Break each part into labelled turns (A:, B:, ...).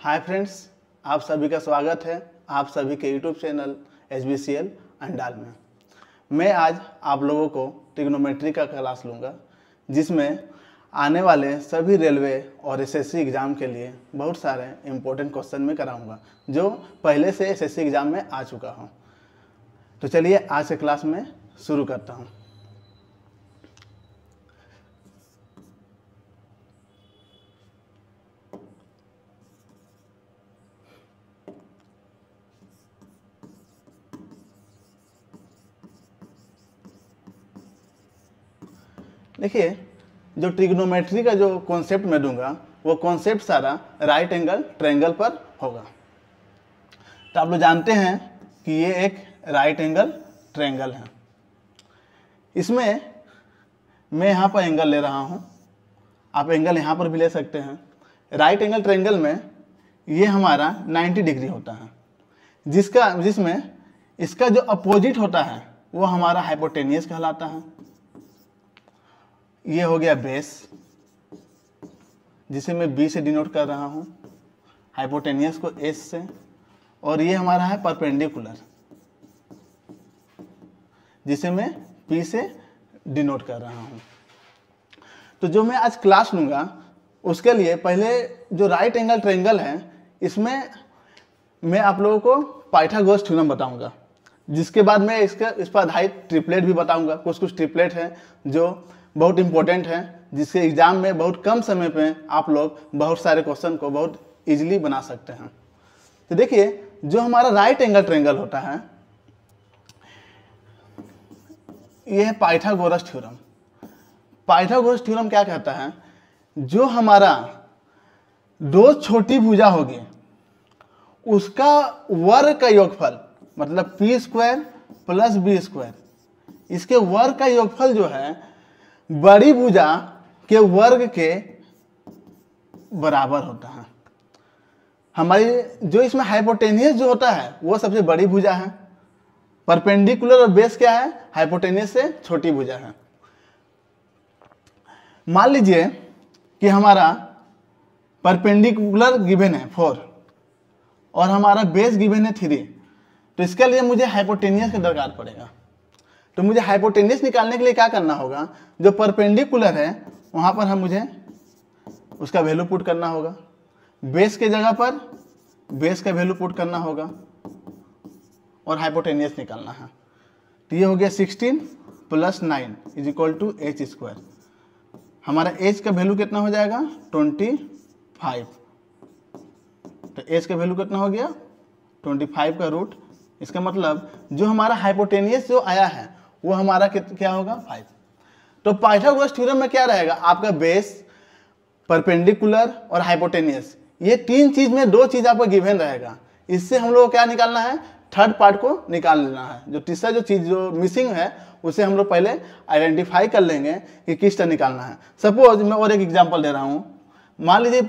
A: Hi friends, आप सभी का स्वागत है आप सभी के यूट्यूब चैनल HBCL अंडाल में। मैं आज आप लोगों को ट्रिग्नोमेट्री का क्लास लूँगा, जिसमें आने वाले सभी रेलवे और SSC एग्ज़ाम के लिए बहुत सारे इम्पोर्टेंट क्वेश्चन मैं कराऊँगा, जो पहले से SSC एग्ज़ाम में आ चुका हूँ। तो चलिए आज के क्लास में शुरू करता हूँ। देखिए, जो ट्रिग्नोमेट्री का जो कॉन्सेप्ट मैं दूंगा वो कॉन्सेप्ट सारा राइट एंगल ट्रायंगल पर होगा। तो आप लोग जानते हैं कि ये एक राइट एंगल ट्रायंगल है। इसमें मैं यहाँ पर एंगल ले रहा हूँ, आप एंगल यहाँ पर भी ले सकते हैं। राइट एंगल ट्रायंगल में ये हमारा 90 डिग्री होता है, जिसमें इसका जो अपोजिट होता है वो हमारा हाइपोटेनियस कहलाता है। ये हो गया बेस, जिसे मैं B से डिनोट कर रहा हूँ, हाइपोटेनियस को S से, और ये हमारा है परपेंडिकुलर, जिसे मैं P से डिनोट कर रहा हूँ। तो जो मैं आज क्लास लूँगा उसके लिए पहले जो राइट एंगल ट्रायंगल है, इसमें मैं आप लोगों को पाइथागोरस थ्योरम बताऊँगा, जिसके बाद मैं इस पर आधारित ट्रिपलेट भी बताऊँगा। कुछ ट्रिपलेट हैं जो बहुत इंपॉर्टेंट है, जिसके एग्जाम में बहुत कम समय पे आप लोग बहुत सारे क्वेश्चन को बहुत इजीली बना सकते हैं। तो देखिए, जो हमारा राइट एंगल ट्रायंगल होता है, यह है पाइथागोरस थ्योरम। पाइथागोरस थ्योरम क्या कहता है, जो हमारा दो छोटी भुजा होगी उसका वर्ग का योगफल, मतलब p square plus b square, इसके वर्ग का योगफल जो है बड़ी भुजा के वर्ग के बराबर होता है। हमारी जो इसमें हाइपोटेनियस जो होता है वो सबसे बड़ी भुजा है, परपेंडिकुलर और बेस क्या है, हाइपोटेनियस से छोटी भुजा है। मान लीजिए कि हमारा परपेंडिकुलर गिवन है 4 और हमारा बेस गिवन है 3, तो इसके लिए मुझे हाइपोटेनियस का दरकार पड़ेगा। तो मुझे हाइपोटेनियस निकालने के लिए क्या करना होगा, जो परपेंडिकुलर है वहां पर मुझे उसका वैल्यू पुट करना होगा, बेस के जगह पर बेस का वैल्यू पुट करना होगा और हाइपोटेनियस निकालना है। तो ये हो गया 16 plus 9 is equal to h square. हमारा h का वैल्यू कितना हो जाएगा, 25। तो h का वैल्यू कितना हो गया, 25 का रूट। इसका मतलब जो हमारा हाइपोटेनियस जो आया है वो हमारा क्या होगा, 5। तो पाइथागोरस थ्योरम में क्या रहेगा, आपका बेस, परपेंडिकुलर और हाइपोटेनियस, ये तीन चीज में दो चीज आपका गिवन रहेगा। इससे हम लोग को क्या निकालना है, थर्ड पार्ट को निकाल लेना है। जो तीसरा जो चीज जो मिसिंग है उसे हम लोग पहले आइडेंटिफाई कर लेंगे कि किस तरह निकालना है। सपोज मैं और एक एग्जाम्पल दे रहा हूँ। मान लीजिए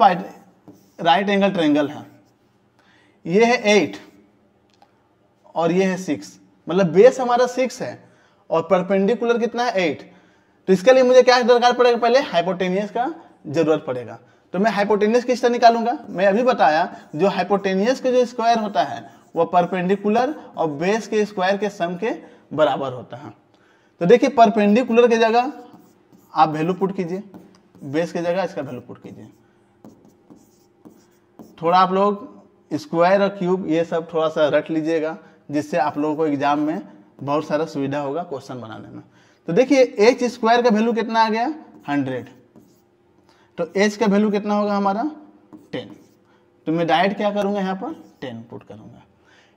A: राइट एंगल ट्रायंगल है, ये है 8 और ये है 6, मतलब बेस हमारा 6 है और परपेंडिकुलर कितना है, 8। तो इसके लिए मुझे क्या दरकार पड़ेगा, पहले हाइपोटेनियस का जरूरत पड़ेगा। तो मैं हाइपोटेनियस किस तरह निकालूंगा, मैं अभी बताया, जो हाइपोटेनियस का जो स्क्वायर होता है वो परपेंडिकुलर और बेस के स्क्वायर के सम के बराबर होता है। तो देखिए, परपेंडिकुलर के जगह आप वैल्यू पुट कीजिए, बेस के जगह इसका वैल्यू पुट कीजिए। थोड़ा आप लोग स्क्वायर और क्यूब ये सब थोड़ा सा रट लीजिएगा, जिससे आप लोगों को एग्जाम में बहुत सारा सुविधा होगा क्वेश्चन बनाने में। तो देखिए, h स्क्वायर का वैल्यू कितना आ गया, 100। तो h का वैल्यू कितना होगा हमारा, 10। तो मैं डायरेक्ट क्या करूंगा, यहाँ पर 10 पुट करूंगा।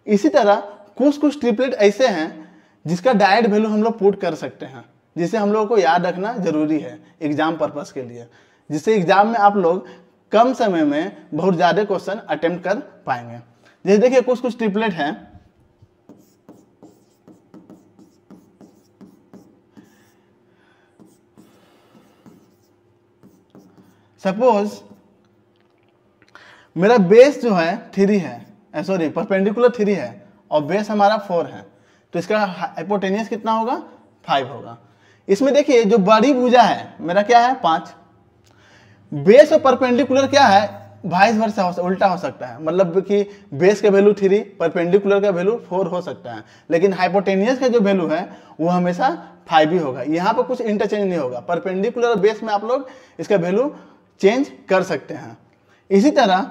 A: इसी तरह कुछ ट्रिपलेट ऐसे हैं जिसका डायरेक्ट वैल्यू हम लोग पुट कर सकते हैं, जिसे हम लोगों को याद रखना जरूरी है एग्जाम पर्पस के लिए, जिससे एग्जाम में आप लोग कम समय में बहुत ज्यादा क्वेश्चन अटेम्प्ट कर पाएंगे। जैसे देखिए, कुछ ट्रिपलेट हैं। सपोज मेरा बेस जो है 3 है, सॉरी परपेंडिकुलर 3 है और बेस हमारा 4 है, तो इसका हाइपोटेनियस कितना होगा, 5 होगा। इसमें देखिए, जो बड़ी भुजा है मेरा क्या है, 5। बेस और परपेंडिकुलर क्या है, वाइस वर्सा उल्टा हो सकता है, मतलब कि बेस का वैल्यू 3, परपेंडिकुलर का वैल्यू 4 हो सकता है, लेकिन हाइपोटेनियस का जो वैल्यू है वो हमेशा 5 ही होगा। यहाँ पर कुछ इंटरचेंज नहीं होगा, परपेंडिकुलर और बेस में आप लोग इसका वैल्यू चेंज कर सकते हैं। इसी तरह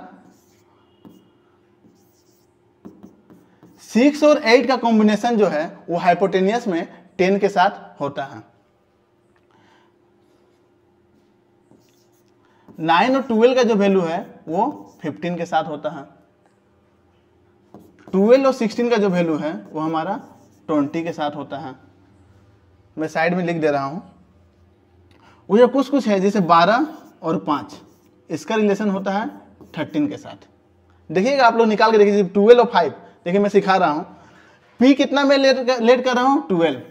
A: 6 और 8 का कॉम्बिनेशन जो है वो हाइपोटेनियस में 10 के साथ होता है। 9 और 12 का जो वैल्यू है वो 15 के साथ होता है। 12 और 16 का जो वैल्यू है वो हमारा 20 के साथ होता है। मैं साइड में लिख दे रहा हूं। वो जो कुछ है जैसे 12 और 5, इसका रिलेशन होता है 13 के साथ। देखिएगा आप लोग निकाल के देखिए 12 और 5। देखिए मैं सिखा रहा हूं, P कितना में लेट कर रहा हूं 12,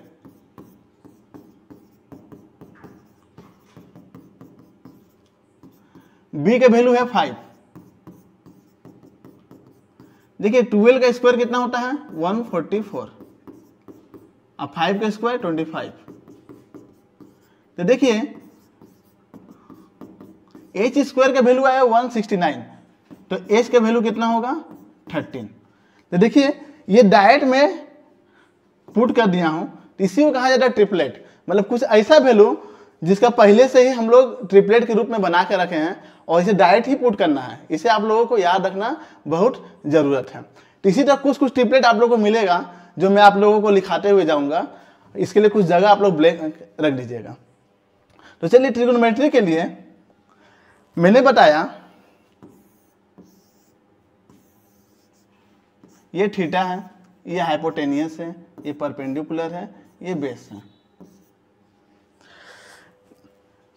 A: B का वैल्यू है 5। देखिए 12 का स्क्वायर कितना होता है 144, अब 5 का स्क्वायर 25। तो देखिए h स्क्वायर का वैल्यू आया 169, तो h का वैल्यू कितना होगा 13। तो देखिए ये डायरेक्ट में पुट कर दिया हूं, तो इसी को कहा जाता है ट्रिपलेट, मतलब कुछ ऐसा वैल्यू जिसका पहले से ही हम लोग ट्रिपलेट के रूप में बना के रखे हैं और इसे डायरेक्ट ही पुट करना है। इसे आप लोगों को याद रखना बहुत जरूरत है। तो इसी तरह कुछ ट्रिपलेट आप लोगों को मिलेगा जो मैं आप लोगों को लिखाते हुए जाऊंगा, इसके लिए कुछ जगह आप लोग ब्लैंक रख दीजिएगा। तो चलिए ट्रिगोनोमेट्री के लिए मैंने बताया ये थीटा है, ये हाइपोटेनियस है, ये परपेंडिकुलर है, ये बेस है।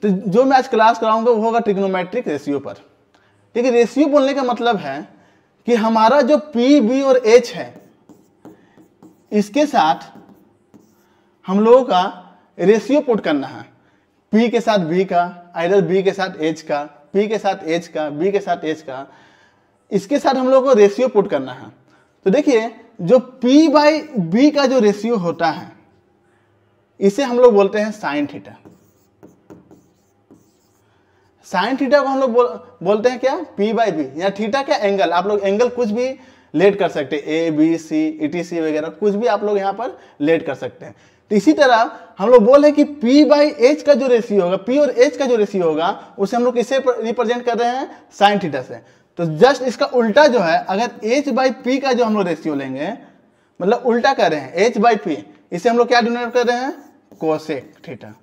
A: तो जो मैं आज क्लास कराऊंगा वो होगा ट्रिग्नोमेट्रिक रेशियो पर। ठीक है, रेशियो बोलने का मतलब है कि हमारा जो P, B और H है इसके साथ हम लोगों का रेशियो पुट करना है। P के साथ B का, आइदर B के साथ H का, P के साथ H का, B के साथ H का, इसके साथ हम लोगों को रेशियो पुट करना है। तो देखिए जो P बाई B का जो रेशियो होता है इसे हम लोग बोलते हैं साइन थीटा। साइन थीटा को हम लोग बोलते हैं क्या P बाई B, या थीटा क्या एंगल, आप लोग एंगल कुछ भी लेट कर सकते हैं, A, B, C, ETC वगैरह कुछ भी आप लोग यहाँ पर लेट कर सकते हैं। तो इसी तरह हम लोग बोल रहे हैं कि P बाई H का जो रेशियो होगा, P और H का जो रेशियो होगा उसे हम लोग किससे रिप्रेजेंट कर रहे हैं साइन थीटा से। तो जस्ट इसका उल्टा जो है, अगर H बाई P का जो हम लोग रेशियो लेंगे, मतलब उल्टा कर रहे हैं H बाई P, इसे हम लोग क्या डिनोट कर रहे हैं कोसेक थीटा।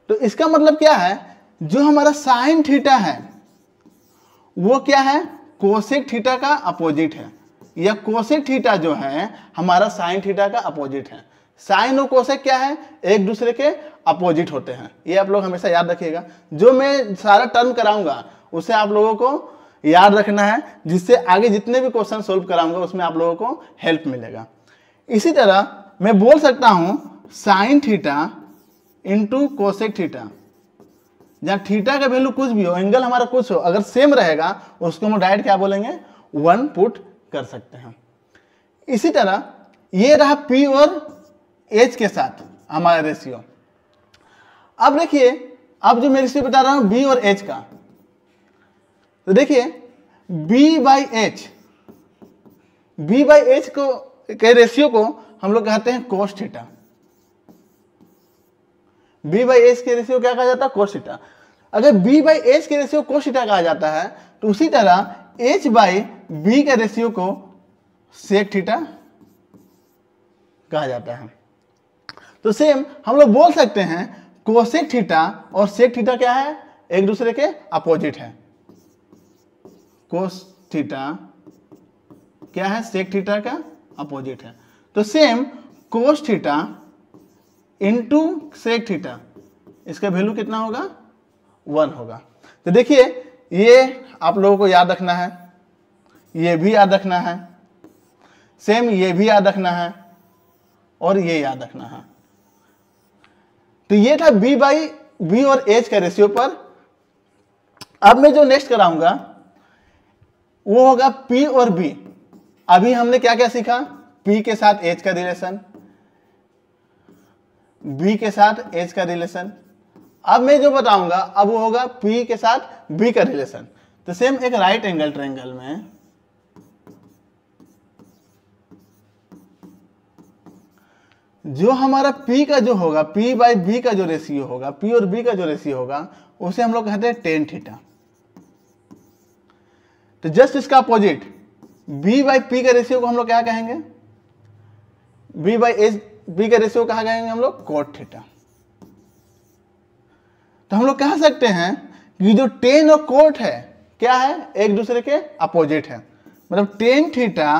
A: तो इसका मतलब क्या है, जो हमारा साइन थीटा है वो क्या है कोसेक थीटा का अपोजिट है, या कोसेक थीटा जो है हमारा साइन थीटा का अपोजिट है। साइन और कोसेक क्या है, एक दूसरे के अपोजिट होते हैं, ये आप लोग हमेशा याद रखिएगा। जो मैं सारा टर्म कराऊंगा उसे आप लोगों को याद रखना है, जिससे आगे जितने भी क्वेश्चन सोल्व कराऊंगा उसमें आप लोगों को हेल्प मिलेगा। इसी तरह मैं बोल सकता हूं sine theta into cosec theta, जहां थीटा का वैल्यू कुछ भी हो, एंगल हमारा कुछ हो, अगर सेम रहेगा उसको हम डायरेक्ट क्या बोलेंगे 1 पुट कर सकते हैं। इसी तरह ये रहा P और H के साथ हमारा रेशियो। अब देखिए, अब जो मैं रेशियो बता रहा हूं B और H का, तो देखिए B by H, B by H को के रेशियो को हम लोग कहते हैं cos theta. B by H के रेशियो क्या कहा जाता है कोस थीटा। अगर B बाई H के रेशियो कोस थीटा कहा जाता है, तो उसी तरह H बाई B के रेशियो को सेक थीटा कहा जाता है। तो सेम हम लोग बोल सकते हैं कोसेक थीटा और सेक थीटा क्या है, एक दूसरे के अपोजिट है। कोस थीटा क्या है, सेक थीटा का अपोजिट है। तो same cos theta into sec theta, इसका वैल्यू कितना होगा 1 होगा। तो देखिए ये आप लोगों को याद रखना है, ये भी याद रखना है, सेम ये भी याद रखना है और ये याद रखना है। तो ये था B बाई B और H का रेशियो पर। अब मैं जो नेक्स्ट कराऊंगा वो होगा P और B। अभी हमने क्या क्या सीखा, P के साथ H का रिलेशन, B के साथ H का रिलेशन। अब मैं जो बताऊंगा अब वो होगा P के साथ B का रिलेशन। तो सेम एक राइट एंगल ट्रायंगल में जो हमारा P का जो होगा, P बाई B का जो रेशियो होगा, P और B का जो रेशियो होगा, उसे हम लोग कहते हैं टेन थीटा। तो जस्ट इसका अपोजिट B बाई P का रेशियो को हम लोग क्या कहेंगे, B बाई एच B का रेशियो कहा कहेंगे हम लोग कोट थीटा। तो हम लोग कह सकते हैं कि जो टेन और कोट है क्या है, एक दूसरे के अपोजिट है। मतलब tan theta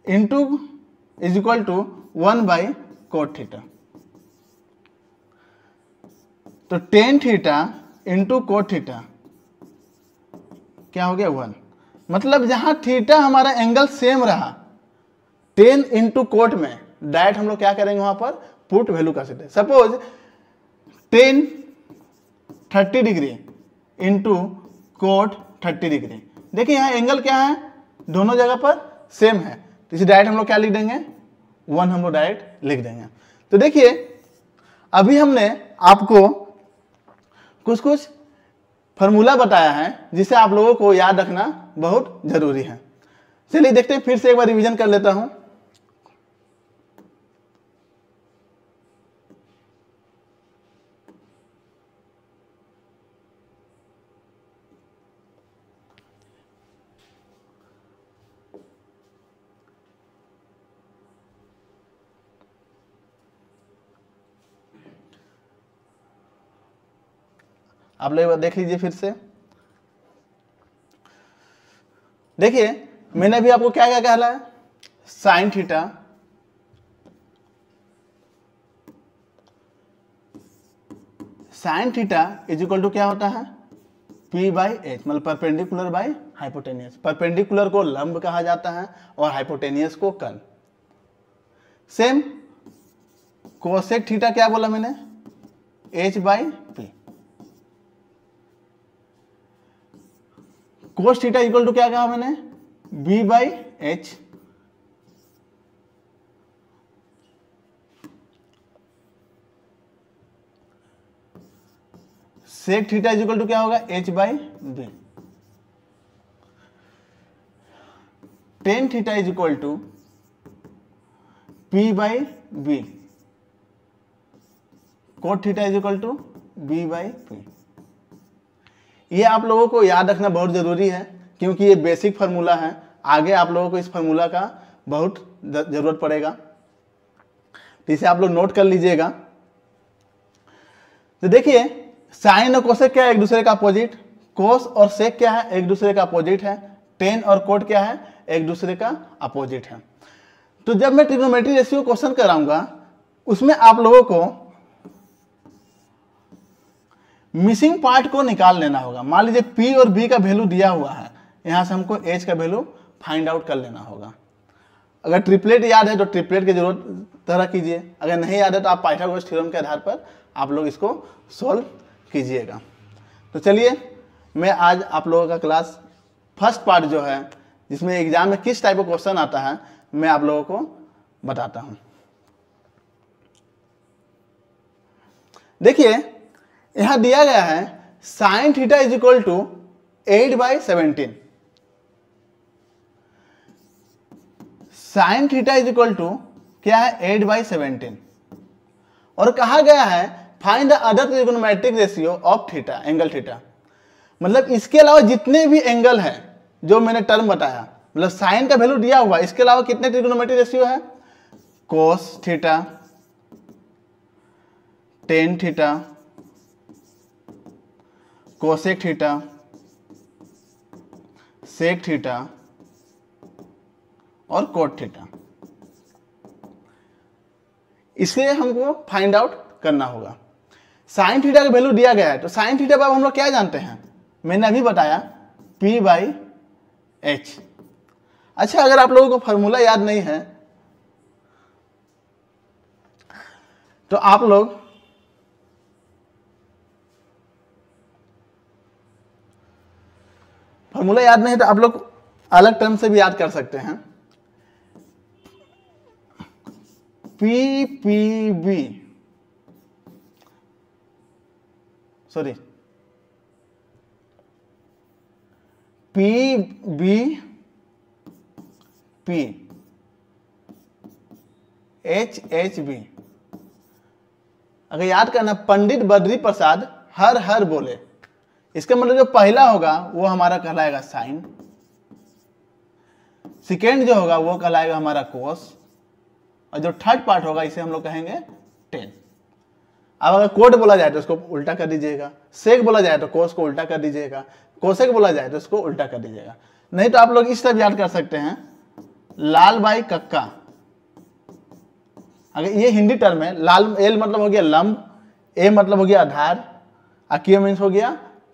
A: into is equal to 1 by cot theta. तो tan theta into cot theta क्या हो गया 1। मतलब जहां थीटा हमारा एंगल सेम रहा, टेन इंटू कोट में डायरेक्ट हम लोग क्या करेंगे, वहां पर पुट वैल्यू कर सकते हैं। Suppose ten 30 degree into coat 30 degree. देखिए यहाँ एंगल क्या है, दोनों जगह पर सेम है, तो इसे डायरेक्ट हम लोग क्या लिख देंगे, 1 हम लोग डायरेक्ट लिख देंगे। तो देखिए अभी हमने आपको कुछ कुछ फॉर्मूला बताया है जिसे आप लोगों को याद रखना बहुत जरूरी है। चलिए देखते हैं, फिर से एक बार रिवीजन कर लेता हूं। आप लोग एक बार देख लीजिए फिर से। देखिए मैंने अभी आपको क्या क्या कहला है, sine theta sine theta is equal to क्या होता है, P बाई एच, मतलब परपेंडिकुलर बाई हाइपोटेनियस। परपेंडिकुलर को लंब कहा जाता है और हाइपोटेनियस को कर्ण। सेम कोसेक थीटा क्या बोला मैंने, H by p. Cos theta equal to क्या कहा मैंने, B by h. Sec theta is equal to क्या होगा, H by b. Tan theta is equal to P by b. Cot theta is equal to B by p. ये आप लोगों को याद रखना बहुत जरूरी है, क्योंकि ये बेसिक फार्मूला है, आगे आप लोगों को इस फार्मूला का बहुत जरूरत पड़ेगा, तो इसे आप लोग नोट कर लीजिएगा। तो देखिए साइन और कोसेक क्या है, एक दूसरे का अपोजिट। कोस और सेक क्या है, एक दूसरे का अपोजिट है। टेन और कोट क्या है, एक दूसरे का अपोजिट है। तो जब मैं ट्रिग्नोमेट्री रेशियो क्वेश्चन कराऊंगा, उसमें आप लोगों को मिसिंग पार्ट को निकाल लेना होगा। मान लीजिए P और B का वैल्यू दिया हुआ है, यहां से हमको H का वैल्यू फाइंड आउट कर लेना होगा। अगर ट्रिपलेट याद है तो ट्रिपलेट की जरूरत तरह कीजिए, अगर नहीं याद है तो आप पाइथागोरस थ्योरम के आधार पर आप लोग इसको सॉल्व कीजिएगा। तो चलिए मैं आज आप लोगों का क्लास फर्स्ट पार्ट जो है, जिसमें एग्जाम में किस टाइप का क्वेश्चन आता है, मैं आप लोगों को बताता हूं। देखिए यहां दिया गया है sine theta is equal to 8 by 17। Sine theta is equal to क्या है, 8 बाई 17। और कहा गया है find the other trigonometric ratio of theta, angle theta. मतलब इसके अलावा जितने भी एंगल है जो मैंने टर्म बताया, मतलब साइन का वैल्यू दिया हुआ, इसके अलावा कितने ट्रिगोनोमेट्रिक रेशियो है, cos theta, tan theta, cosec theta, sec theta और कोट थीटा। इसे हमको फाइंड आउट करना होगा। साइन थीटा का वैल्यू दिया गया है, तो साइन थीटा पर हम लोग क्या जानते हैं, मैंने अभी बताया P बाई एच। अच्छा अगर आप लोगों को फॉर्मूला याद नहीं है तो आप लोग फॉर्मूला याद नहीं तो आप लोग अलग टर्म से भी याद कर सकते हैं। PPB, sorry p b p h h b. अगर याद करना, पंडित बद्री प्रसाद हर हर बोले, इसका मतलब जो पहला होगा वो हमारा कहलाएगा साइन, सेकेंड जो होगा वो कहलाएगा हमारा कोस, और जो थर्ड पार्ट होगा इसे हम लोग कहेंगे टेन। अब अगर कोट बोला जाए तो उसको उल्टा कर दीजिएगा, सेक बोला जाए तो कोस को उल्टा कर दीजिएगा, कोसेक बोला जाए तो उसको उल्टा कर दीजिएगा। नहीं तो आप लोग इस तरह याद कर सकते हैं, लाल बाई कक्का। अगर ये हिंदी टर्म है, लाल एल मतलब हो गया लंब, ए मतलब हो गया आधार, अकियो मीन्स हो गया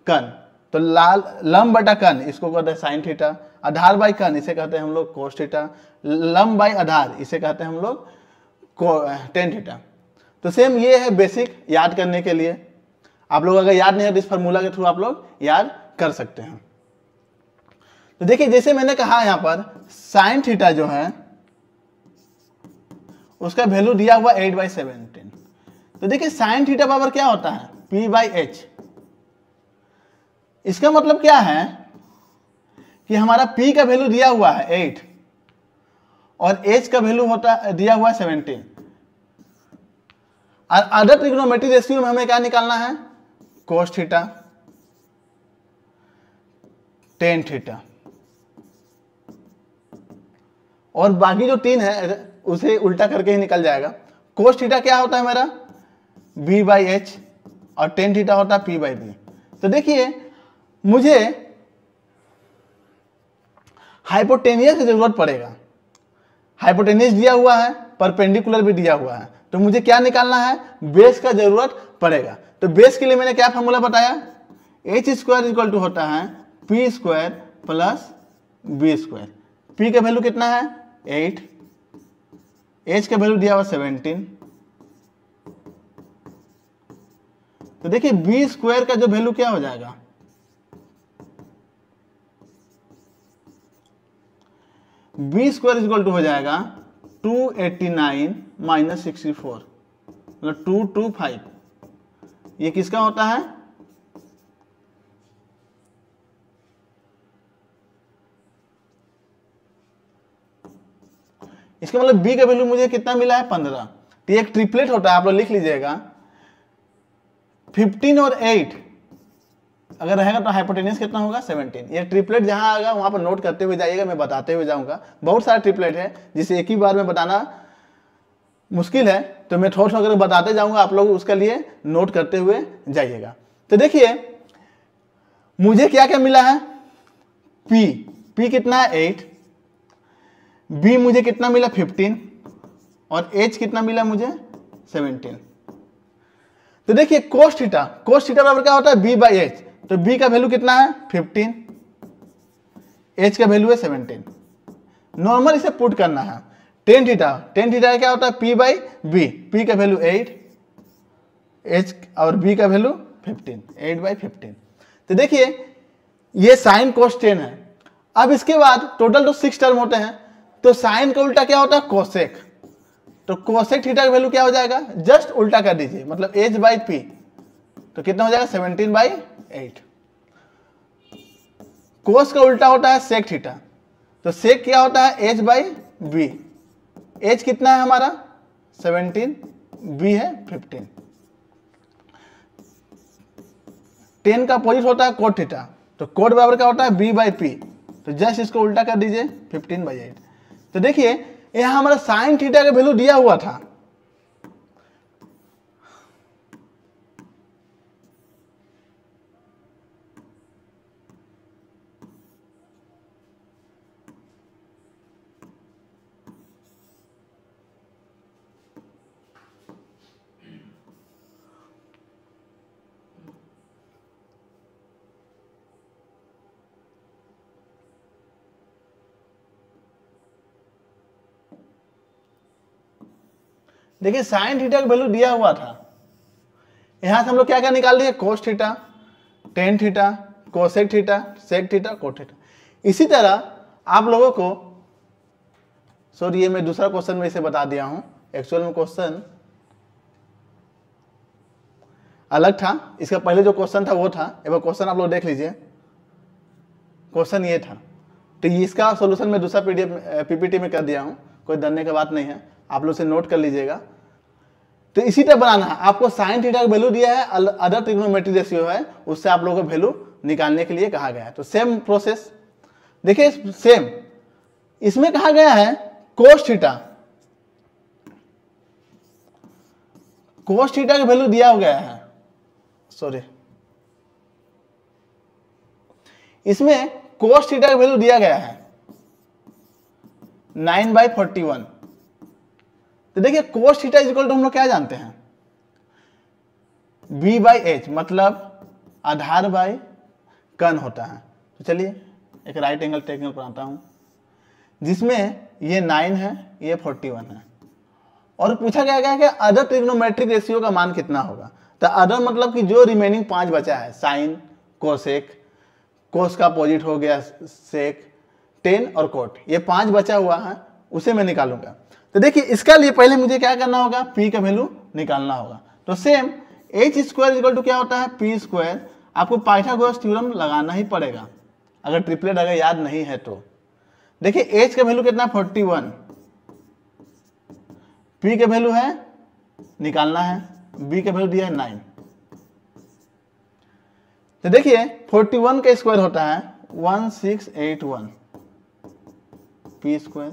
A: कन, तो लाल लंब बटा कन इसको कहते हैं साइन थीटा, आधार बाई कन इसे कहते हैं हम लोग कोस थीटा, लंब बाई आधार इसे कहते हैं हम लोग टेन थीटा। तो सेम ये है बेसिक याद करने के लिए। आप लोग अगर याद नहीं है तो इस फार्मूला के थ्रू आप लोग याद कर सकते हैं। तो देखिए जैसे मैंने कहा यहां पर साइन थीटा जो है उसका वैल्यू दिया हुआ 8/17। तो देखिए साइन थीटा पावर क्या होता है, p/h। इसका मतलब क्या है कि हमारा p का वैल्यू दिया हुआ है 8 और h का वैल्यू होता दिया हुआ है 17। और अदर ट्रिग्नोमेट्री रेशियो में हमें क्या निकालना है, कोस थीटा, टेन थीटा, और बाकी जो 3 है उसे उल्टा करके ही निकल जाएगा। कोस थीटा क्या होता है मेरा, b/h, और टेन थीटा होता है p/b। तो देखिए मुझे हाइपोटेनियस की जरूरत पड़ेगा, हाइपोटेनियस दिया हुआ है, परपेंडिकुलर भी दिया हुआ है, तो मुझे क्या निकालना है, बेस का जरूरत पड़ेगा। तो बेस के लिए मैंने क्या फॉर्मूला बताया, h² इक्वल टू होता है p² प्लस b²। p का वैल्यू कितना है 8, h का वैल्यू दिया हुआ 17। तो देखिए b² का जो वैल्यू क्या हो जाएगा, b² इक्वल टू हो जाएगा 289 माइनस 64, मतलब 225। ये किसका होता है, इसका मतलब b का वैल्यू मुझे कितना मिला है 15। तो एक ट्रिपलेट होता है, आप लोग लिख लीजिएगा, 15 और 8 अगर रहेगा तो हाइपोटेनियस कितना होगा 17। ये ट्रिपलेट जहां आएगा वहां पर नोट करते हुए जाइएगा, मैं बताते हुए जाऊंगा। बहुत सारे ट्रिपलेट है जिसे एक ही बार में बताना मुश्किल है, तो मैं थोड़ा थोड़ा करके बताते जाऊंगा, आप लोग उसके लिए नोट करते हुए जाइएगा। तो देखिए मुझे क्या क्या मिला है, p कितना है 8, b मुझे कितना मिला 15, और h कितना मिला मुझे 17। तो देखिए कोस थीटा बराबर क्या होता है b/h, तो b का वैल्यू कितना है 15, h का वैल्यू है 17। नॉर्मल इसे पुट करना है। टेन थीटा क्या होता है p/b, p का वैल्यू 8, h और b का वैल्यू 15, 8/15। तो देखिए ये साइन कोस 10 है। अब इसके बाद टोटल तो 6 टर्म होते हैं, तो साइन का उल्टा क्या होता है कोसेक, तो कोसेक थीटा का वैल्यू क्या हो जाएगा, जस्ट उल्टा कर दीजिए, मतलब h/p, तो कितना हो जाएगा 17/8। कोस का उल्टा होता है सेक थीटा, तो सेक क्या होता है h/b, h कितना है हमारा 17, b है 15। 10 का अपोजिट होता है कोट थीटा, तो कोट बराबर क्या होता है b/p, तो जस्ट इसको उल्टा कर दीजिए 15/8। तो देखिए यहां हमारा साइन थीटा का वैल्यू दिया हुआ था, देखिए साइन थीटा का वैल्यू दिया हुआ था, यहां से हम लोग क्या क्या निकाल दिए, cos theta, tan theta, cosec theta, sec theta, cot theta. इसी तरह आप लोगों को, सॉरी ये मैं दूसरा क्वेश्चन में इसे बता दिया हूं, एक्चुअल में क्वेश्चन अलग था, इसका पहले जो क्वेश्चन था वो था, एक बार क्वेश्चन आप लोग देख लीजिए। क्वेश्चन ये था। तो इसका सोल्यूशन मैं दूसरा पीपीटी में कर दिया हूँ, कोई डरने की बात नहीं है, आप लोग से नोट कर लीजिएगा। तो इसी तरह बनाना है। आपको साइन थीटा का वैल्यू दिया है, अदर ट्रिग्नोमेट्रिक रेशियो है, उससे आप लोगों को वैल्यू निकालने के लिए कहा गया है। तो सेम प्रोसेस देखिए, सेम इसमें कहा गया है कोस थीटा, कोस थीटा का वैल्यू दिया गया है, सॉरी इसमें कोस थीटा का वैल्यू दिया गया है 9/41। तो देखिए कोस थीटा इक्वल टू हम लोग क्या जानते हैं, b/h, मतलब आधार बाय कर्ण होता है। तो चलिए एक राइट एंगल ट्रायंगल बनाता हूं, जिसमें ये 9 है, ये 41 है, और पूछा गया है कि अदर ट्रिग्नोमेट्रिक रेशियो का मान कितना होगा। तो अदर मतलब कि जो रिमेनिंग 5 बचा है, साइन, कोसेक, कोस का अपोजिट हो गया सेक, टेन और कोट, ये 5 बचा हुआ है, उसे मैं निकालूंगा। तो देखिए इसका लिए पहले मुझे क्या करना होगा, p का वैल्यू निकालना होगा। तो same h square equal to क्या होता है, p स्क्वायर। आपको पाइथागोरस थ्योरम लगाना ही पड़ेगा अगर ट्रिपलेट अगर याद नहीं है तो। देखिए h का वैल्यू कितना, 41, p का वैल्यू है निकालना है, b का वैल्यू दिया है 9। तो देखिए 41 का स्क्वायर होता है 1681 p स्क्वायर।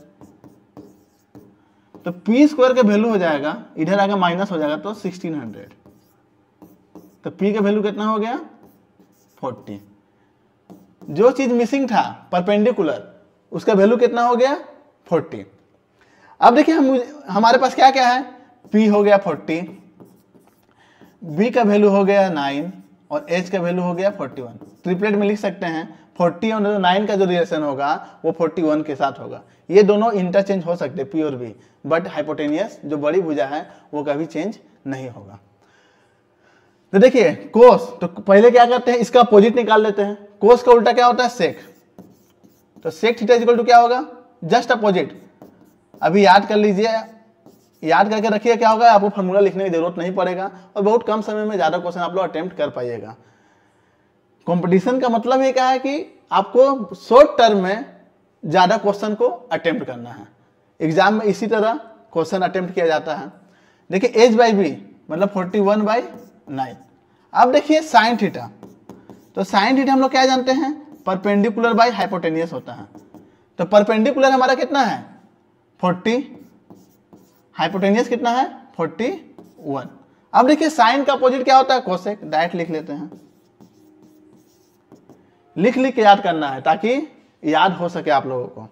A: तो p स्क्वायर का वैल्यू हो जाएगा, इधर आकर माइनस हो जाएगा तो 1600। तो p का वैल्यू कितना हो गया, 40। जो चीज मिसिंग था परपेंडिकुलर, उसका वैल्यू कितना हो गया, 40। अब देखिए हमारे पास क्या क्या है, p हो गया 40, b का वैल्यू हो गया 9 और h का वैल्यू हो गया 41। ट्रिपलेट में लिख सकते हैं 40 और 9 का जो रिलेशन होगा वो 41 के साथ होगा। ये दोनों इंटरचेंज हो सकते हैं p और b, बट हाइपोटेनियस जो बड़ी भुजा है वो कभी चेंज नहीं होगा। तो देखिए कोस, तो पहले क्या करते हैं, इसका अपोजिट निकाल लेते हैं। कोस का उल्टा क्या होता है, सेक। तो सेक थीटा इक्वल टू क्या होगा, जस्ट अपोजिट। अभी याद कर लीजिए, याद करके रखिए क्या होगा, आपको फॉर्मूला लिखने की जरूरत नहीं पड़ेगा और बहुत कम समय में ज्यादा क्वेश्चन आप लोग अटेम्प्ट कर पाइएगा। कंपटीशन का मतलब ये क्या है कि आपको शॉर्ट टर्म में ज्यादा क्वेश्चन को अटेम्प्ट करना है। एग्जाम में इसी तरह क्वेश्चन अटेम्प्ट किया जाता है। देखिए h/b मतलब 41/9। अब देखिए साइन थीटा, तो साइन थीटा हम लोग क्या जानते हैं, परपेंडिकुलर बाय हाइपोटेनियस होता है। तो परपेंडिकुलर हमारा कितना है 40, हाइपोटेनियस कितना है 41। अब देखिए साइन का अपोजिट क्या होता है, कोसेक। डायरेक्ट लिख लेते हैं, लिख के याद करना है ताकि याद हो सके आप लोगों को।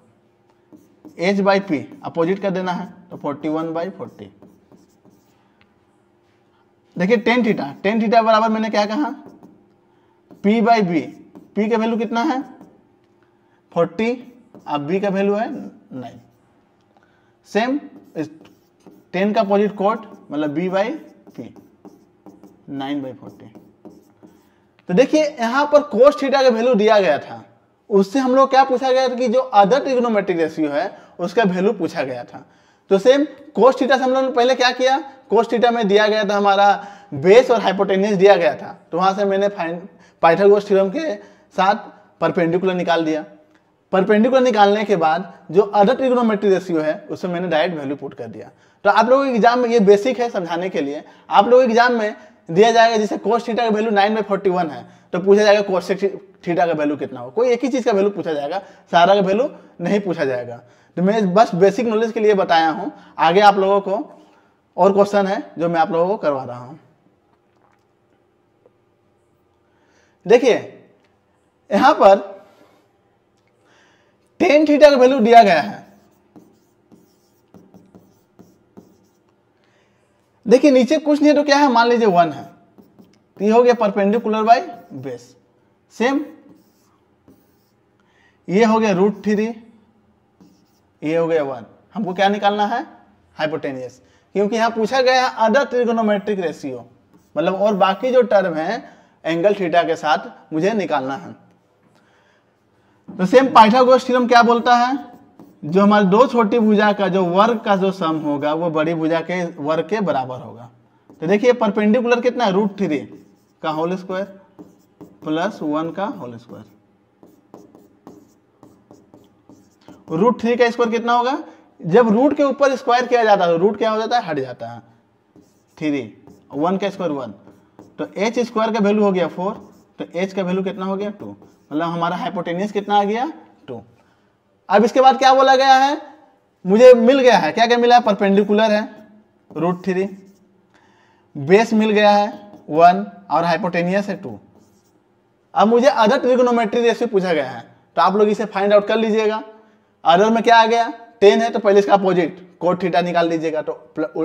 A: h/p अपोजिट कर देना है, तो 41/40। देखिए टेन थीटा बराबर मैंने क्या कहा, p/b। p का वैल्यू कितना है 40, अब b का वैल्यू है 9। सेम 10 का अपोजिट कोट मतलब b/p 9/40। तो देखिए यहां पर कोस थीटा का वैल्यू दिया गया था, उससे हम लोग क्या पूछा गया था कि जो अदर ट्रिग्नोमेट्रिक रेशियो है उसका वैल्यू पूछा गया था। तो सेम कोस थीटा से हम लोगों ने पहले क्या किया, कोस थीटा में दिया गया था हमारा बेस और हाइपोटेन्यूस दिया गया था, तो वहां से मैंने पाइथागोरस थ्योरम के साथ परपेंडिकुलर निकाल दिया। परपेंडिकुलर निकालने के बाद जो अदर ट्रिग्नोमेट्रिक रेशियो है उसमें मैंने डायरेक्ट वैल्यू पुट कर दिया। तो आप लोगों के एग्जाम में ये बेसिक है समझाने के लिए। आप लोगों के एग्जाम में दिया जाएगा जैसे कोस थीटा का वैल्यू 9/41 है, तो पूछा जाएगा कोसेक थीटा का वैल्यू कितना हो, कोई एक ही चीज का वैल्यू पूछा जाएगा, सारा का वैल्यू नहीं पूछा जाएगा। तो मैं बस बेसिक नॉलेज के लिए बताया हूं, आगे आप लोगों को और क्वेश्चन है जो मैं आप लोगों को करवा रहा हूं। देखिए यहां पर टेन थीटा का वैल्यू दिया गया है। देखिए नीचे कुछ नहीं है तो क्या है, मान लीजिए 1 है, तो ये हो गया परपेंडिकुलर बाय बेस। सेम ये हो गया √3, ये हो गया 1। हमको क्या निकालना है, हाइपोटेनियस, क्योंकि यहां पूछा गया है अदर ट्रिगोनोमेट्रिक रेशियो, मतलब और बाकी जो टर्म है एंगल थीटा के साथ मुझे निकालना है। तो सेम पाइथागोरस थ्योरम क्या बोलता है, जो हमारी दो छोटी भुजा का जो वर्ग का जो सम होगा वो बड़ी भुजा के वर्ग के बराबर होगा। तो देखिए परपेंडिकुलर कितना है, √3 का होल स्क्वायर प्लस 1 का होल स्क्वायर। √3 का स्क्वायर कितना होगा, जब रूट के ऊपर स्क्वायर किया जाता है तो रूट क्या हो जाता है, हट जाता है 3, 1 का स्क्वायर 1, तो h स्क्वायर का वैल्यू हो गया 4, तो h का वैल्यू कितना हो गया 2, मतलब हमारा हाइपोटेनियस कितना आ गया 2। अब इसके बाद क्या बोला गया है, मुझे मिल गया है, क्या क्या मिला है, परपेंडिकुलर है √3, बेस मिल गया है 1 और हाइपोटेनियस है 2। अब मुझे अदर ट्रिग्नोमेट्री रेशियो पूछा गया है, तो आप लोग इसे फाइंड आउट कर लीजिएगा। अदर में क्या आ गया, 10 है तो पहले इसका अपोजिट कोट थीटा निकाल लीजिएगा तो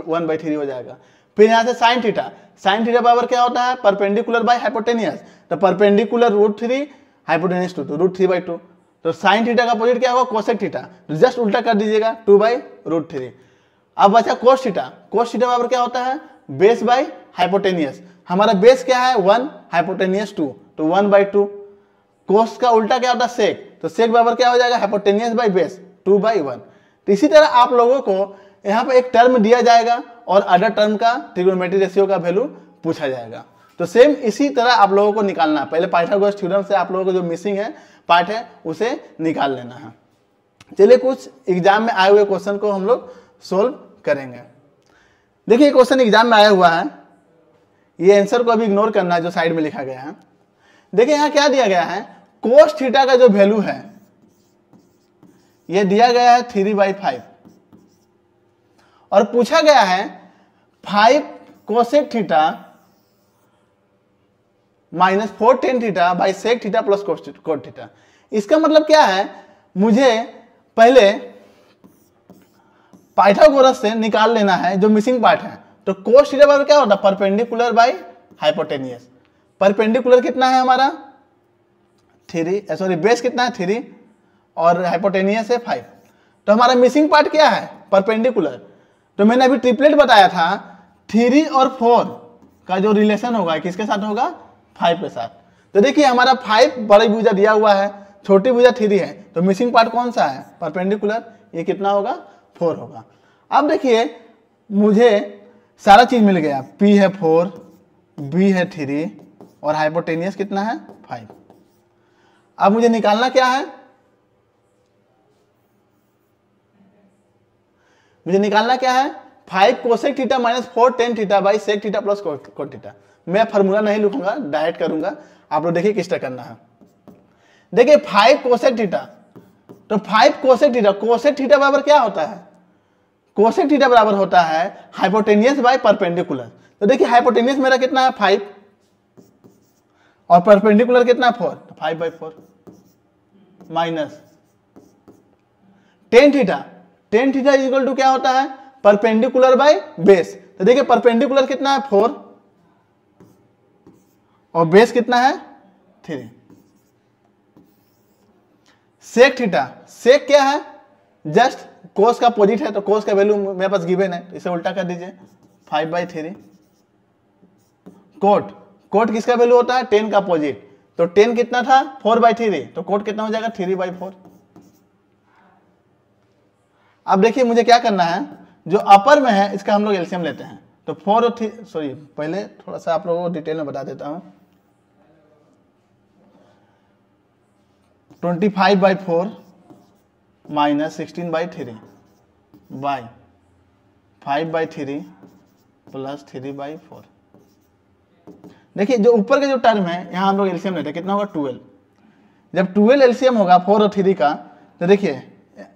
A: 1/3 हो जाएगा। फिर यहाँ से साइन थीटा, साइन थीटा बराबर क्या होता है, परपेंडिकुलर बाय हाइपोटेनियस, तो परपेंडिकुलर √3 हाइपोटेनियस 2 तो √3/2, तो साइन थीटा का अपोजिट क्या होगा, कोसेक थीटा, तो जस्ट उल्टा कर दीजिएगा 2/√3। अब बचा कोस थीटा, कोस थीटा बराबर क्या होता है, बेस बाय हाइपोटेनियस, हमारा बेस क्या है 1, हाइपोटेनियस 2 तो 1/2। कोस का उल्टा क्या होता है सेक, तो सेक बराबर क्या हो जाएगा, हाइपोटेनियस बाय बेस 2/1। तो इसी तरह आप लोगों को यहाँ पे एक टर्म दिया जाएगा और अदर टर्म का ट्रिग्नोमेट्री रेशियो का वैल्यू पूछा जाएगा। तो सेम इसी तरह आप लोगों को निकालना है, पहले पाइथागोरस थ्योरम से आप लोगों को जो मिसिंग है पार्ट है उसे निकाल लेना है। चलिए कुछ एग्जाम में आए हुए क्वेश्चन को हम लोग सोल्व करेंगे। देखिए क्वेश्चन एग्जाम में आया हुआ है, ये आंसर को अभी इग्नोर करना है जो साइड में लिखा गया है। देखिए यहाँ क्या दिया गया है, कोस थीटा का जो वैल्यू है ये दिया गया है 3/5 और पूछा गया है 5 cosec theta -4 tan theta by sec theta plus cot theta. इसका मतलब क्या है, मुझे पहले पाइथागोरस से निकाल लेना है जो मिसिंग पार्ट है। तो कोस थीटा बराबर क्या होता है, परपेंडिकुलर बाई हाइपोटेनियस। परपेंडिकुलर कितना है हमारा 3, सॉरी बेस कितना है 3 और हाइपोटेनियस है 5। तो हमारा मिसिंग पार्ट क्या है, परपेंडिकुलर। तो मैंने अभी ट्रिपलेट बताया था, 3 और 4 का जो रिलेशन होगा किसके साथ होगा, 5 के साथ। तो देखिए हमारा 5 बड़ी भुजा दिया हुआ है, छोटी भुजा 3 है, तो मिसिंग पार्ट कौन सा है, परपेंडिकुलर, ये कितना होगा 4 होगा। अब देखिए मुझे सारा चीज मिल गया, P है 4, B है 3 और हाइपोटेनियस कितना है 5। अब मुझे निकालना क्या है, मुझे निकालना क्या है 5 cosec theta -4 tan theta by sec theta plus cot theta. मैं फार्मूला नहीं लिखूंगा, डायरेक्ट करूंगा, आप लोग देखिए किस तरह करना है। देखिए 5 कोसेक थीटा, तो 5 कोसेक थीटा, कोसेक थीटा बराबर क्या होता है, कोसेक थीटा बराबर होता है हाइपोटेनियस बाय परपेंडिकुलर। तो देखिए हाइपोटेनियस मेरा कितना है 5 और परपेंडिकुलर कितना है 4, तो 5/4 minus tan theta, tan theta equal to क्या होता है, परपेंडिकुलर बाय बेस। तो देखिए परपेंडिकुलर कितना है 4 और बेस कितना है 3। सेक थीटा, सेक क्या है, जस्ट कोस का अपोजिट है, तो कोस का वैल्यू मेरे पास गिवन है, इसे उल्टा कर दीजिए 5/3। कोट, कोट किसका वैल्यू होता है 10 का अपोजिट, तो 10 कितना था 4/3, तो कोट कितना हो जाएगा 3/4। अब देखिए मुझे क्या करना है, जो अपर में है इसका हम लोग एलसीएम लेते हैं। तो 4 और 3, सॉरी पहले थोड़ा सा आप लोगों को डिटेल में बता देता हूं। 25/4 माइनस 16/3 बाई 5/3 प्लस 3/4। देखिए जो ऊपर का जो टर्म है यहाँ हम लोग एलसीएम लेते हैं, कितना होगा 12। जब 12 एलसीएम होगा 4 और 3 का, तो देखिए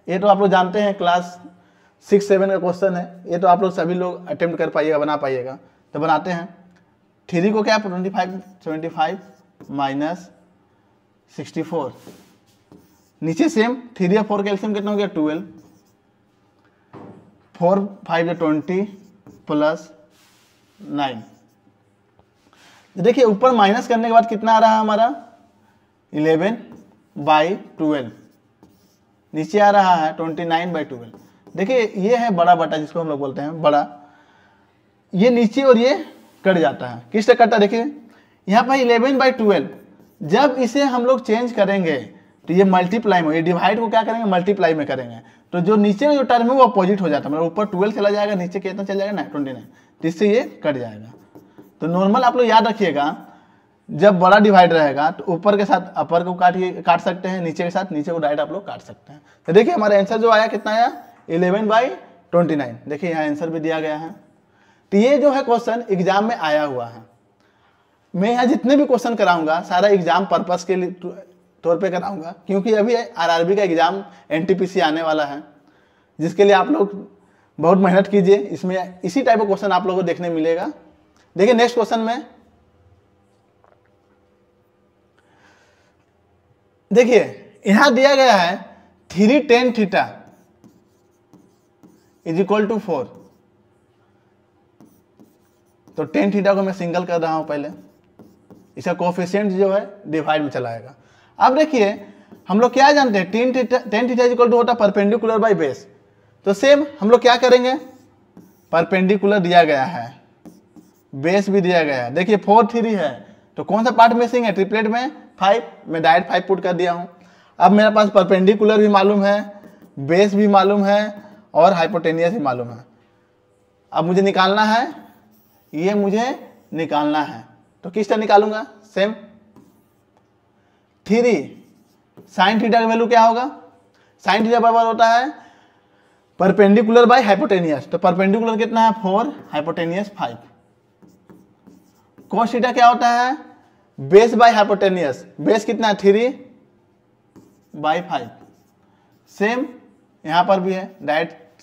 A: ये तो आप लोग जानते हैं क्लास 6-7 का क्वेश्चन है, ये तो आप लोग सभी लोग अटेम्प्ट कर पाइएगा, बना पाइएगा। तो बनाते हैं 3 को क्या 75 माइनस 64, नीचे सेम 3 और 4 का एलसीएम कितना हो गया 12, 4 5 20 प्लस 9। देखिए ऊपर माइनस करने के बाद कितना आ रहा है हमारा 11/12, नीचे आ रहा है 29/12। देखिए ये है बड़ा बटा जिसको हम लोग बोलते हैं बड़ा, ये नीचे और ये कट जाता है, किस तरह कटता है देखिए यहाँ पर 11/12। जब इसे हम लोग चेंज करेंगे तो ये मल्टीप्लाई में, ये डिवाइड को क्या करेंगे मल्टीप्लाई में करेंगे, तो जो नीचे में जो टर्म है वो अपोजिट हो जाता है, मतलब ऊपर 12 चला जाएगा, नीचे कितना चला जाएगा 29, तो इससे ये कट जाएगा। तो नॉर्मल आप लोग याद रखिएगा जब बड़ा डिवाइड रहेगा तो ऊपर के साथ अपर को काट सकते हैं, नीचे के साथ नीचे को डायरेक्ट आप लोग काट सकते हैं। तो देखिए हमारा आंसर जो आया कितना आया 11/29। देखिए यहाँ आंसर भी दिया गया है। तो ये जो है क्वेश्चन एग्जाम में आया हुआ है। मैं यहाँ जितने भी क्वेश्चन कराऊंगा सारा एग्जाम पर्पस के लिए तौर पे कराऊंगा, क्योंकि अभी आरआरबी का एग्जाम एनटीपीसी आने वाला है, जिसके लिए आप लोग बहुत मेहनत कीजिए। इसमें इसी टाइप का क्वेश्चन आप लोगों को देखने मिलेगा। देखिए नेक्स्ट क्वेश्चन में देखिए यहां दिया गया है 3 tan थीटा = 4। तो tan थीटा को मैं सिंगल कर रहा हूं पहले, इसका कोफिशिएंट जो है डिवाइड में चलाएगा। अब देखिए हम लोग क्या जानते हैं, tan थीटा इक्वल टू होता है परपेंडिकुलर बाई बेस। तो सेम हम लोग क्या करेंगे, परपेंडिकुलर दिया गया है, बेस भी दिया गया है। देखिए 4 3 है, तो कौन सा पार्ट मिसिंग है, ट्रिपलेट में 5, मैं डायरेक्ट 5 पुट कर दिया हूं। अब मेरे पास परपेंडिकुलर भी मालूम है, बेस भी मालूम है और हाइपोटेनियस भी मालूम है। अब मुझे निकालना है, ये मुझे निकालना है, तो किस तरह निकालूंगा, सेम 3 साइन थीटा का वैल्यू क्या होगा, साइन थीटा बराबर होता है परपेंडिकुलर बाय हाइपोटेनियस। तो परपेंडिकुलर कितना है 4, हाइपोटेनियस 5। कोस थीटा क्या होता है, बेस बाय हाइपोटेनियस, बेस कितना है 3/5। सेम यहां पर भी है, डायरेक्ट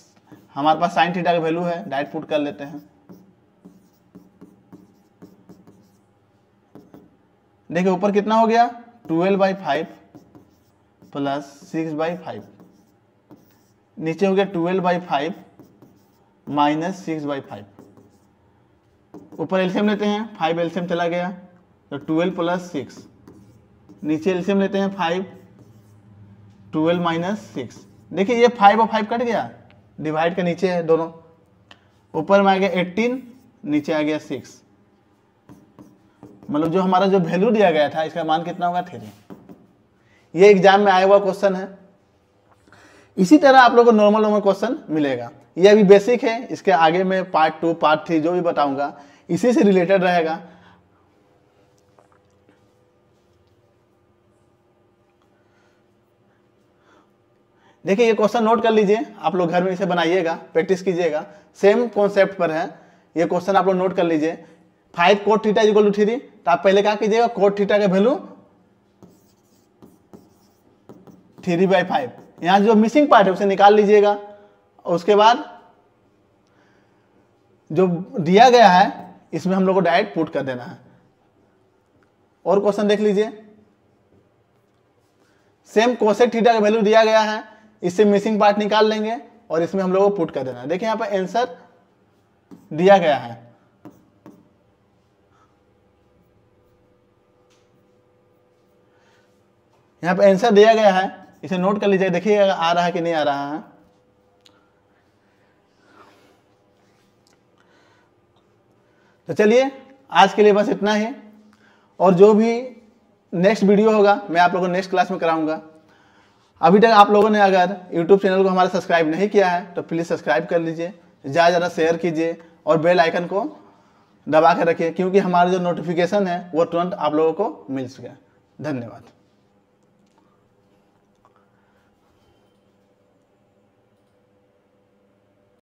A: हमारे पास साइन थीटा का वैल्यू है, डायरेक्ट पुट कर लेते हैं। देखिए ऊपर कितना हो गया 12/5 प्लस 6/5, नीचे हो गया 12/5 माइनस 6/5। ऊपर एलसीएम लेते हैं, 5 एलसीएम चला गया तो 12 प्लस 6, नीचे एलसीएम लेते हैं 5, 12 माइनस 6। देखिए ये 5 और 5 कट गया, डिवाइड के नीचे है दोनों, ऊपर में आ गया 18, नीचे आ गया 6। मतलब जो हमारा जो वैल्यू दिया गया था इसका मान कितना होगा 3। ये एग्जाम में आया हुआ क्वेश्चन है। इसी तरह आप लोगों को नॉर्मल क्वेश्चन मिलेगा। ये अभी बेसिक है, इसके आगे में पार्ट 2 पार्ट 3 जो भी बताऊंगा इसी से रिलेटेड रहेगा। देखिए ये क्वेश्चन नोट कर लीजिए, आप लोग घर में इसे बनाइएगा, प्रैक्टिस कीजिएगा, सेम कॉन्सेप्ट पर है ये क्वेश्चन, आप लोग नोट कर लीजिए। 5 cot थीटा इक्वल टू 3, तो आप पहले क्या कीजिएगा, cot थीटा का वैल्यू 3/5, यहां जो मिसिंग पार्ट है उसे निकाल लीजिएगा। और उसके बाद जो दिया गया है इसमें हम लोग को डायरेक्ट पुट कर देना है। और क्वेश्चन देख लीजिए, सेम कोसेक थीटा का वैल्यू दिया गया है, इससे मिसिंग पार्ट निकाल लेंगे और इसमें हम लोग को पुट कर देना है। देखिए यहां पर आंसर दिया गया है, यहां पर आंसर दिया गया है, इसे नोट कर लीजिए, देखिए आ रहा है कि नहीं आ रहा है। तो चलिए आज के लिए बस इतना ही, और जो भी नेक्स्ट वीडियो होगा मैं आप लोगों को नेक्स्ट क्लास में कराऊंगा। अभी तक आप लोगों ने अगर यूट्यूब चैनल को हमारा सब्सक्राइब नहीं किया है तो प्लीज़ सब्सक्राइब कर लीजिए, ज़्यादा ज़्यादा शेयर कीजिए और बेल आइकन को दबा के रखिए, क्योंकि हमारा जो नोटिफिकेशन है वो तुरंत आप लोगों को मिल सके। धन्यवाद।